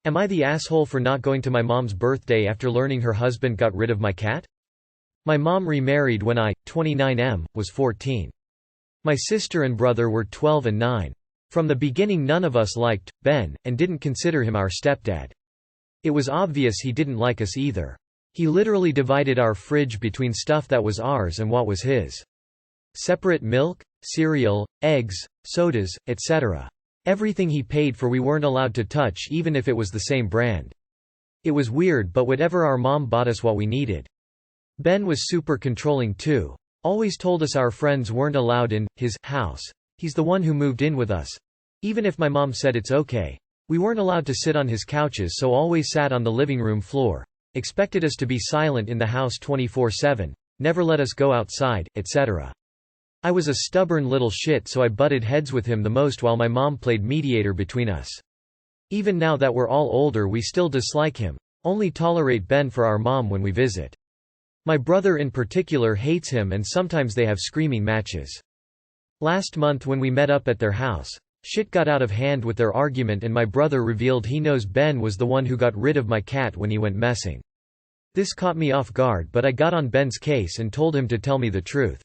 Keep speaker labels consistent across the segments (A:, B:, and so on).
A: Am I the asshole for not going to my mom's birthday after learning her husband got rid of my cat? My mom remarried when I, 29M, was 14. My sister and brother were 12 and 9. From the beginning none of us liked Ben, and didn't consider him our stepdad. It was obvious he didn't like us either. He literally divided our fridge between stuff that was ours and what was his. Separate milk, cereal, eggs, sodas, etc. Everything he paid for we weren't allowed to touch even if it was the same brand. It was weird, but whatever, our mom bought us what we needed. Ben was super controlling too. Always told us our friends weren't allowed in his house. He's the one who moved in with us. Even if my mom said it's okay. We weren't allowed to sit on his couches, so always sat on the living room floor. Expected us to be silent in the house 24/7, never let us go outside, etc. I was a stubborn little shit, so I butted heads with him the most while my mom played mediator between us. Even now that we're all older we still dislike him, only tolerate Ben for our mom when we visit. My brother in particular hates him, and sometimes they have screaming matches. Last month when we met up at their house, shit got out of hand with their argument and my brother revealed he knows Ben was the one who got rid of my cat when he went missing. This caught me off guard, but I got on Ben's case and told him to tell me the truth.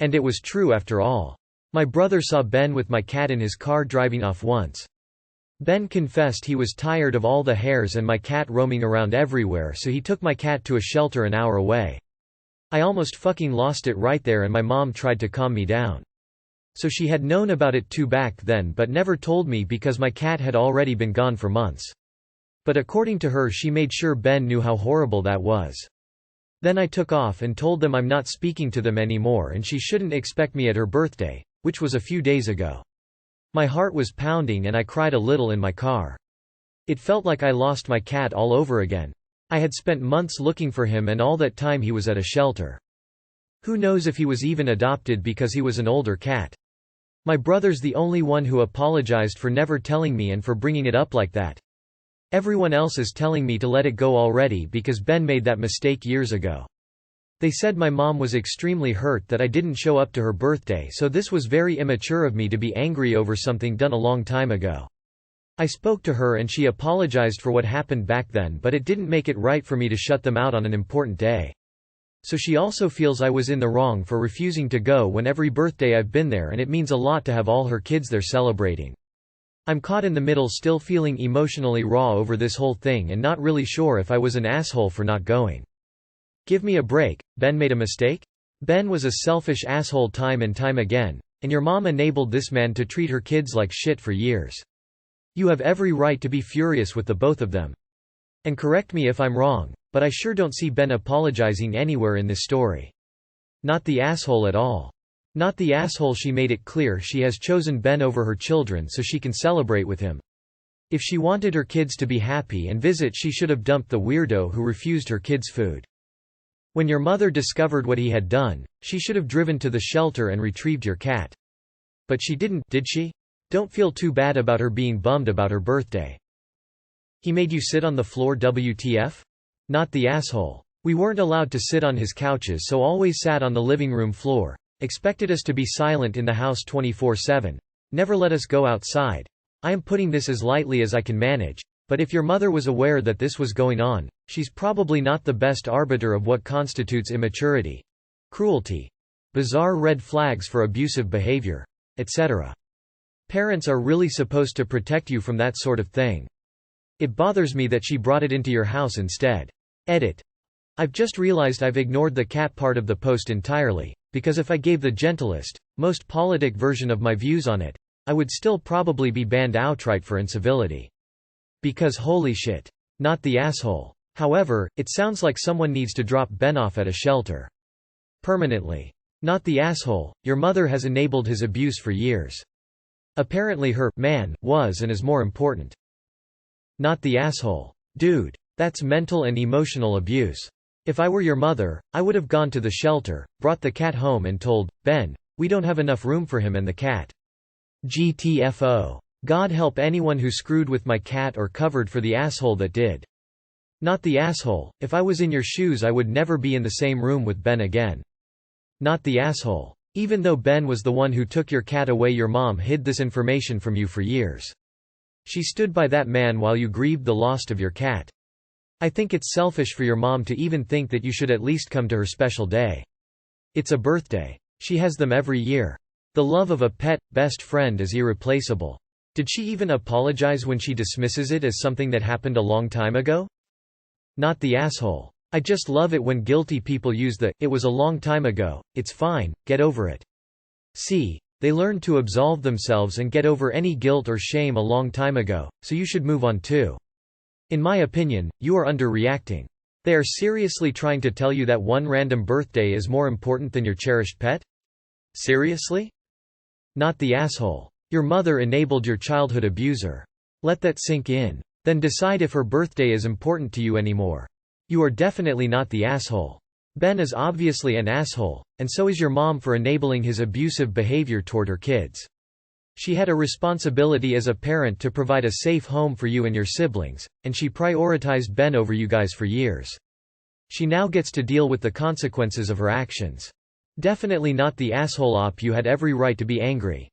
A: And it was true after all. My brother saw Ben with my cat in his car driving off once. Ben confessed he was tired of all the hairs and my cat roaming around everywhere, so he took my cat to a shelter an hour away. I almost fucking lost it right there and my mom tried to calm me down. So she had known about it too back then but never told me because my cat had already been gone for months. But according to her she made sure Ben knew how horrible that was. Then I took off and told them I'm not speaking to them anymore and she shouldn't expect me at her birthday, which was a few days ago. My heart was pounding and I cried a little in my car. It felt like I lost my cat all over again. I had spent months looking for him and all that time he was at a shelter. Who knows if he was even adopted because he was an older cat. My brother's the only one who apologized for never telling me and for bringing it up like that. Everyone else is telling me to let it go already because Ben made that mistake years ago. They said my mom was extremely hurt that I didn't show up to her birthday, so this was very immature of me to be angry over something done a long time ago. I spoke to her and she apologized for what happened back then, but it didn't make it right for me to shut them out on an important day. So she also feels I was in the wrong for refusing to go when every birthday I've been there, and it means a lot to have all her kids there celebrating. I'm caught in the middle, still feeling emotionally raw over this whole thing and not really sure if I was an asshole for not going. Give me a break. Ben made a mistake? Ben was a selfish asshole time and time again, and your mom enabled this man to treat her kids like shit for years. You have every right to be furious with the both of them. And correct me if I'm wrong, but I sure don't see Ben apologizing anywhere in this story. Not the asshole at all. Not the asshole. She made it clear she has chosen Ben over her children so she can celebrate with him. If she wanted her kids to be happy and visit, she should have dumped the weirdo who refused her kids food. When your mother discovered what he had done, she should have driven to the shelter and retrieved your cat. But she didn't, did she? Don't feel too bad about her being bummed about her birthday. He made you sit on the floor, WTF? Not the asshole. We weren't allowed to sit on his couches, so always sat on the living room floor. Expected us to be silent in the house 24/7. Never let us go outside. I am putting this as lightly as I can manage, but if your mother was aware that this was going on, she's probably not the best arbiter of what constitutes immaturity, cruelty, bizarre red flags for abusive behavior, etc. Parents are really supposed to protect you from that sort of thing. It bothers me that she brought it into your house instead. Edit. I've just realized I've ignored the cat part of the post entirely, because if I gave the gentlest, most politic version of my views on it, I would still probably be banned outright for incivility. Because holy shit. Not the asshole. However, it sounds like someone needs to drop Ben off at a shelter. Permanently. Not the asshole. Your mother has enabled his abuse for years. Apparently her man was and is more important. Not the asshole. Dude. That's mental and emotional abuse. If I were your mother, I would have gone to the shelter, brought the cat home and told Ben, we don't have enough room for him and the cat. GTFO. God help anyone who screwed with my cat or covered for the asshole that did. Not the asshole. If I was in your shoes I would never be in the same room with Ben again. Not the asshole. Even though Ben was the one who took your cat away, your mom hid this information from you for years. She stood by that man while you grieved the loss of your cat. I think it's selfish for your mom to even think that you should at least come to her special day. It's a birthday. She has them every year. The love of a pet, best friend is irreplaceable. Did she even apologize when she dismisses it as something that happened a long time ago? Not the asshole. I just love it when guilty people use the, "it was a long time ago, it's fine, get over it." See, they learned to absolve themselves and get over any guilt or shame a long time ago, so you should move on too. In my opinion, you are underreacting. They are seriously trying to tell you that one random birthday is more important than your cherished pet? Seriously? Not the asshole. Your mother enabled your childhood abuser. Let that sink in. Then decide if her birthday is important to you anymore. You are definitely not the asshole. Ben is obviously an asshole, and so is your mom for enabling his abusive behavior toward her kids. She had a responsibility as a parent to provide a safe home for you and your siblings, and she prioritized Ben over you guys for years. She now gets to deal with the consequences of her actions. Definitely not the asshole op. You had every right to be angry.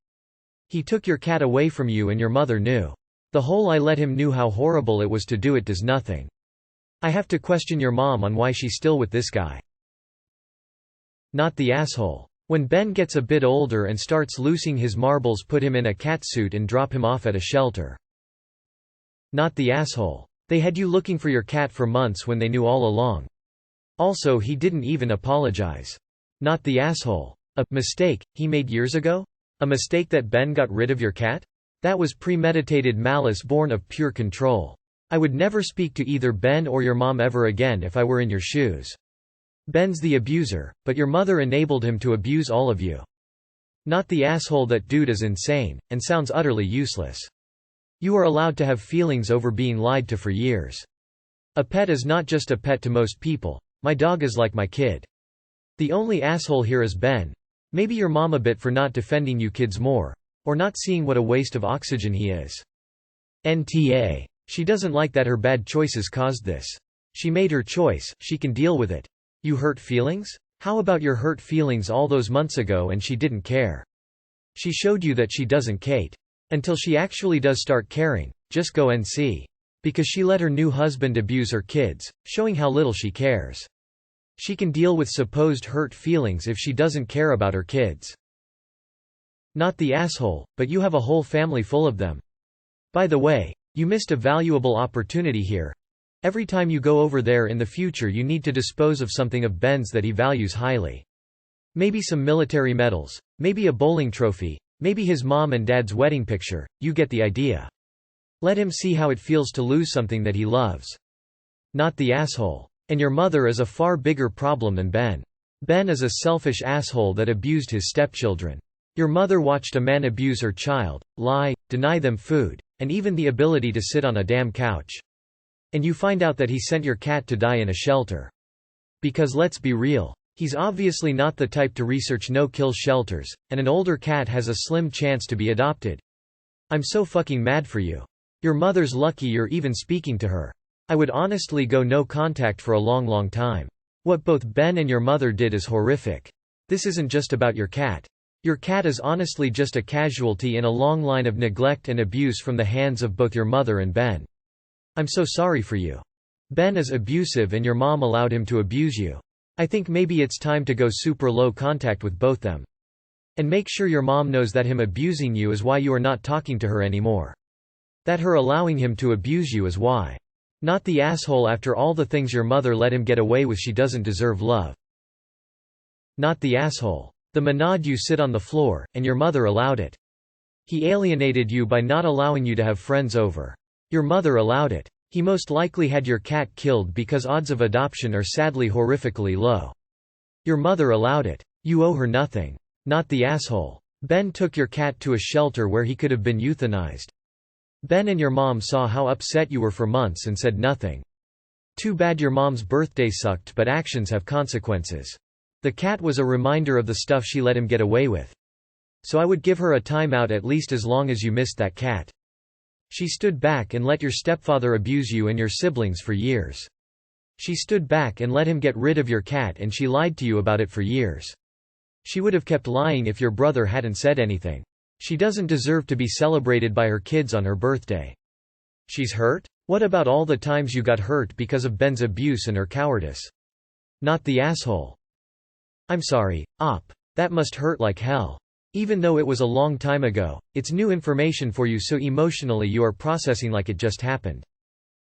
A: He took your cat away from you and your mother knew. The whole "I let him" knew how horrible it was to do it does nothing. I have to question your mom on why she's still with this guy. Not the asshole. When Ben gets a bit older and starts losing his marbles, put him in a catsuit and drop him off at a shelter. Not the asshole. They had you looking for your cat for months when they knew all along. Also, he didn't even apologize. Not the asshole. A mistake he made years ago? A mistake that Ben got rid of your cat? That was premeditated malice born of pure control. I would never speak to either Ben or your mom ever again if I were in your shoes. Ben's the abuser, but your mother enabled him to abuse all of you. Not the asshole. That dude is insane, and sounds utterly useless. You are allowed to have feelings over being lied to for years. A pet is not just a pet to most people. My dog is like my kid. The only asshole here is Ben. Maybe your mom a bit for not defending you kids more. Or not seeing what a waste of oxygen he is. NTA. She doesn't like that her bad choices caused this. She made her choice, she can deal with it. You hurt feelings? How about your hurt feelings all those months ago and she didn't care? She showed you that she doesn't Kate. Until she actually does start caring, just go and see. Because she let her new husband abuse her kids, showing how little she cares. She can deal with supposed hurt feelings if she doesn't care about her kids. Not the asshole, but you have a whole family full of them. By the way, you missed a valuable opportunity here. Every time you go over there in the future you need to dispose of something of Ben's that he values highly. Maybe some military medals, maybe a bowling trophy, maybe his mom and dad's wedding picture, you get the idea. Let him see how it feels to lose something that he loves. Not the asshole. And your mother is a far bigger problem than Ben. Ben is a selfish asshole that abused his stepchildren. Your mother watched a man abuse her child, lie, deny them food, and even the ability to sit on a damn couch. And you find out that he sent your cat to die in a shelter. Because let's be real. He's obviously not the type to research no-kill shelters, and an older cat has a slim chance to be adopted. I'm so fucking mad for you. Your mother's lucky you're even speaking to her. I would honestly go no contact for a long time. What both Ben and your mother did is horrific. This isn't just about your cat. Your cat is honestly just a casualty in a long line of neglect and abuse from the hands of both your mother and Ben. I'm so sorry for you. Ben is abusive and your mom allowed him to abuse you. I think maybe it's time to go super low contact with both them. And make sure your mom knows that him abusing you is why you are not talking to her anymore. That her allowing him to abuse you is why. Not the asshole. After all the things your mother let him get away with, she doesn't deserve love. Not the asshole. The menage you sit on the floor, and your mother allowed it. He alienated you by not allowing you to have friends over. Your mother allowed it. He most likely had your cat killed because odds of adoption are sadly horrifically low. Your mother allowed it. You owe her nothing. Not the asshole. Ben took your cat to a shelter where he could have been euthanized. Ben and your mom saw how upset you were for months and said nothing. Too bad your mom's birthday sucked, but actions have consequences. The cat was a reminder of the stuff she let him get away with. So I would give her a timeout at least as long as you missed that cat. She stood back and let your stepfather abuse you and your siblings for years. She stood back and let him get rid of your cat, and she lied to you about it for years. She would have kept lying if your brother hadn't said anything. She doesn't deserve to be celebrated by her kids on her birthday. She's hurt? What about all the times you got hurt because of Ben's abuse and her cowardice? Not the asshole. I'm sorry, Op. That must hurt like hell. Even though it was a long time ago, it's new information for you, so emotionally you are processing like it just happened.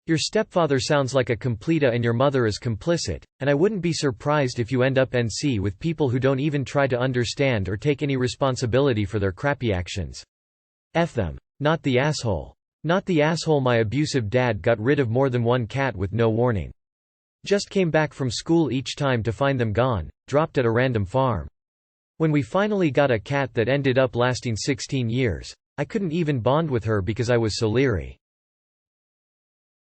A: Your stepfather sounds like a completa and your mother is complicit, and I wouldn't be surprised if you end up NC with people who don't even try to understand or take any responsibility for their crappy actions. F them. Not the asshole. Not the asshole. My abusive dad got rid of more than one cat with no warning. Just came back from school each time to find them gone, dropped at a random farm. When we finally got a cat that ended up lasting 16 years, I couldn't even bond with her because I was so leery.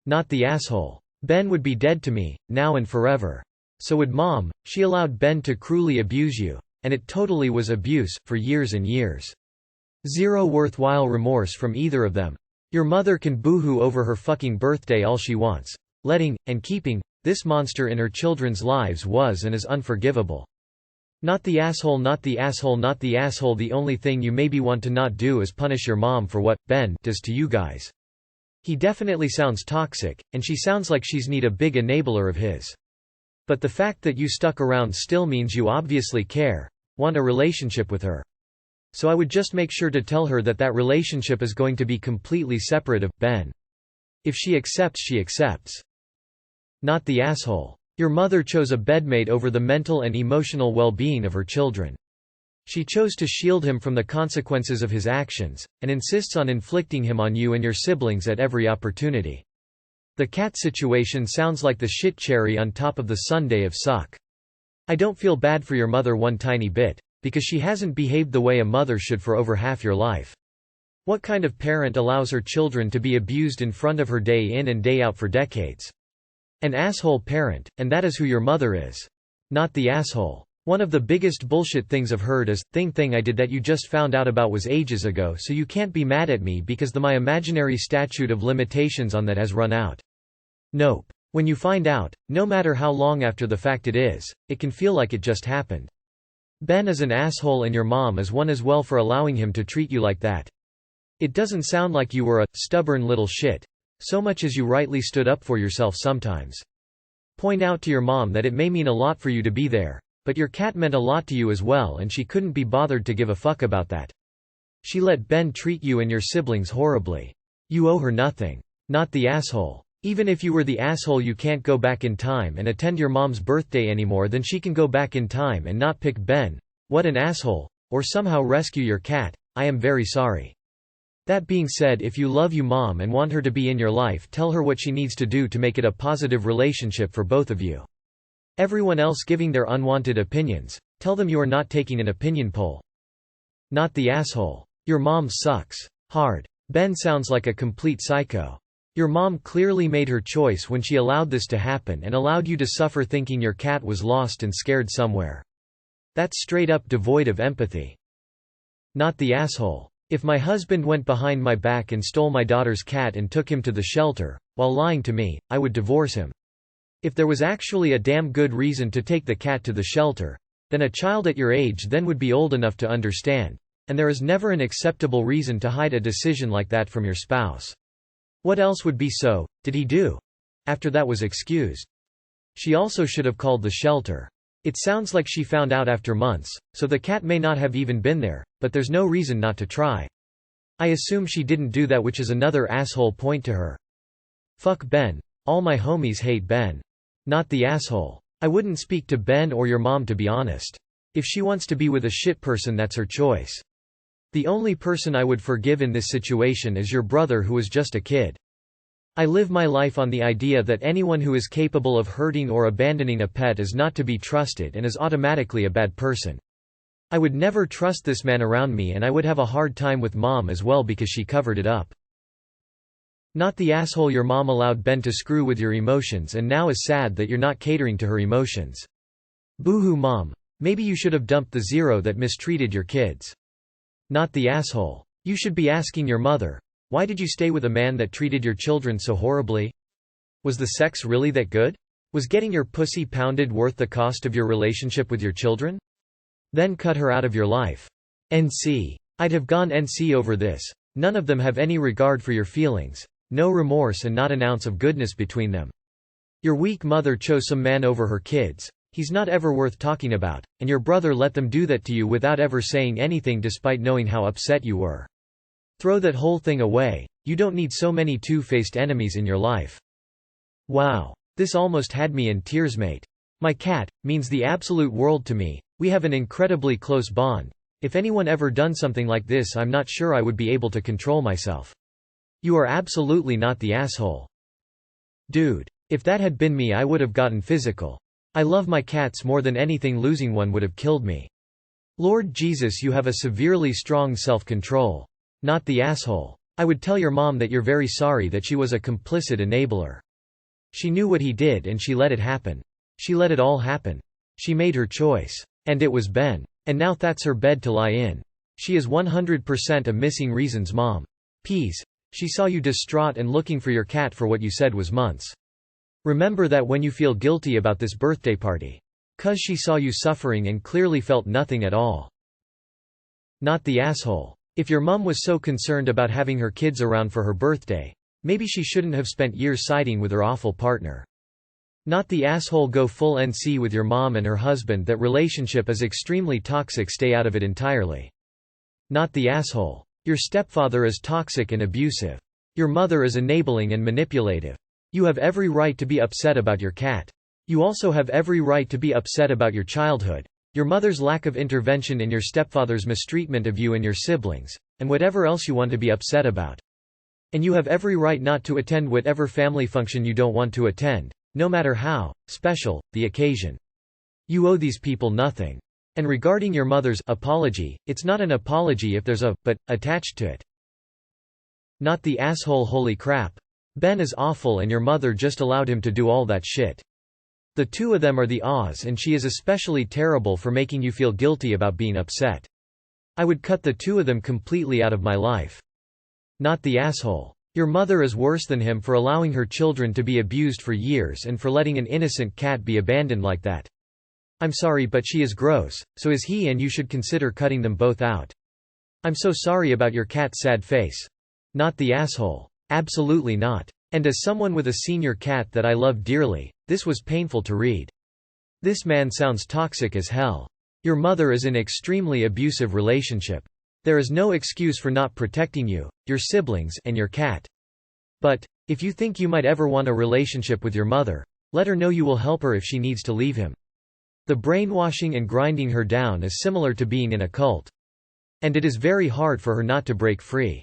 A: Not the asshole. Ben would be dead to me, now and forever. So would Mom. She allowed Ben to cruelly abuse you, and it totally was abuse, for years and years. Zero worthwhile remorse from either of them. Your mother can boohoo over her fucking birthday all she wants. Letting, and keeping, this monster in her children's lives was and is unforgivable. Not the asshole. Not the asshole. Not the asshole. The only thing you maybe want to not do is punish your mom for what Ben does to you guys. He definitely sounds toxic, and she sounds like she's a big enabler of his. But the fact that you stuck around still means you obviously care, want a relationship with her. So I would just make sure to tell her that that relationship is going to be completely separate of Ben. If she accepts, she accepts. Not the asshole. Your mother chose a bedmate over the mental and emotional well-being of her children. She chose to shield him from the consequences of his actions, and insists on inflicting him on you and your siblings at every opportunity. The cat situation sounds like the shit cherry on top of the sundae of suck. I don't feel bad for your mother one tiny bit, because she hasn't behaved the way a mother should for over half your life. What kind of parent allows her children to be abused in front of her day in and day out for decades? An asshole parent, and that is who your mother is. Not the asshole. One of the biggest bullshit things I've heard is, thing I did that you just found out about was ages ago, so you can't be mad at me because my imaginary statute of limitations on that has run out. Nope. When you find out, no matter how long after the fact it is, it can feel like it just happened. Ben is an asshole and your mom is one as well for allowing him to treat you like that. It doesn't sound like you were a stubborn little shit, so much as you rightly stood up for yourself sometimes. Point out to your mom that it may mean a lot for you to be there. But your cat meant a lot to you as well, and she couldn't be bothered to give a fuck about that. She let Ben treat you and your siblings horribly. You owe her nothing. Not the asshole. Even if you were the asshole you can't go back in time and attend your mom's birthday anymore, then she can go back in time and not pick Ben. What an asshole. Or somehow rescue your cat. I am very sorry. That being said, if you love your mom and want her to be in your life, tell her what she needs to do to make it a positive relationship for both of you. Everyone else giving their unwanted opinions, tell them you are not taking an opinion poll. Not the asshole. Your mom sucks. Hard. Ben sounds like a complete psycho. Your mom clearly made her choice when she allowed this to happen and allowed you to suffer thinking your cat was lost and scared somewhere. That's straight up devoid of empathy. Not the asshole. If my husband went behind my back and stole my daughter's cat and took him to the shelter, while lying to me, I would divorce him. If there was actually a damn good reason to take the cat to the shelter, then a child at your age then would be old enough to understand, and there is never an acceptable reason to hide a decision like that from your spouse. What else would be so, did he do? After that was excused. She also should have called the shelter. It sounds like she found out after months, so the cat may not have even been there, but there's no reason not to try. I assume she didn't do that, which is another asshole point to her. Fuck Ben. All my homies hate Ben. Not the asshole. I wouldn't speak to Ben or your mom, to be honest. If she wants to be with a shit person, that's her choice. The only person I would forgive in this situation is your brother, who was just a kid. I live my life on the idea that anyone who is capable of hurting or abandoning a pet is not to be trusted and is automatically a bad person. I would never trust this man around me, and I would have a hard time with mom as well because she covered it up. Not the asshole. Your mom allowed Ben to screw with your emotions and now is sad that you're not catering to her emotions. Boo-hoo mom. Maybe you should have dumped the zero that mistreated your kids. Not the asshole. You should be asking your mother, why did you stay with a man that treated your children so horribly? Was the sex really that good? Was getting your pussy pounded worth the cost of your relationship with your children? Then cut her out of your life. NC. I'd have gone NC over this. None of them have any regard for your feelings. No remorse and not an ounce of goodness between them. Your weak mother chose some man over her kids. He's not ever worth talking about, and your brother let them do that to you without ever saying anything despite knowing how upset you were. Throw that whole thing away. You don't need so many two-faced enemies in your life. Wow. This almost had me in tears, mate. My cat means the absolute world to me. We have an incredibly close bond. If anyone ever done something like this, I'm not sure I would be able to control myself. You are absolutely not the asshole. Dude. If that had been me, I would have gotten physical. I love my cats more than anything. Losing one would have killed me. Lord Jesus, you have a severely strong self-control. Not the asshole. I would tell your mom that you're very sorry, that she was a complicit enabler. She knew what he did and she let it happen. She let it all happen. She made her choice. And it was Ben. And now that's her bed to lie in. She is 100% a missing reasons mom. Peace. She saw you distraught and looking for your cat for what you said was months. Remember that when you feel guilty about this birthday party. 'Cause she saw you suffering and clearly felt nothing at all. Not the asshole. If your mum was so concerned about having her kids around for her birthday, maybe she shouldn't have spent years siding with her awful partner. Not the asshole. Go full NC with your mom and her husband. That relationship is extremely toxic. Stay out of it entirely. Not the asshole. Your stepfather is toxic and abusive. Your mother is enabling and manipulative. You have every right to be upset about your cat. You also have every right to be upset about your childhood, your mother's lack of intervention and your stepfather's mistreatment of you and your siblings, and whatever else you want to be upset about. And you have every right not to attend whatever family function you don't want to attend, no matter how special the occasion. You owe these people nothing. And regarding your mother's apology, it's not an apology if there's a but attached to it. Not the asshole. Holy crap. Ben is awful and your mother just allowed him to do all that shit. The two of them are the Oz, and she is especially terrible for making you feel guilty about being upset. I would cut the two of them completely out of my life. Not the asshole. Your mother is worse than him for allowing her children to be abused for years and for letting an innocent cat be abandoned like that. I'm sorry, but she is gross, so is he, and you should consider cutting them both out. I'm so sorry about your cat's sad face. Not the asshole. Absolutely not. And as someone with a senior cat that I love dearly, this was painful to read. This man sounds toxic as hell. Your mother is in an extremely abusive relationship. There is no excuse for not protecting you, your siblings, and your cat. But, if you think you might ever want a relationship with your mother, let her know you will help her if she needs to leave him. The brainwashing and grinding her down is similar to being in a cult. And it is very hard for her not to break free.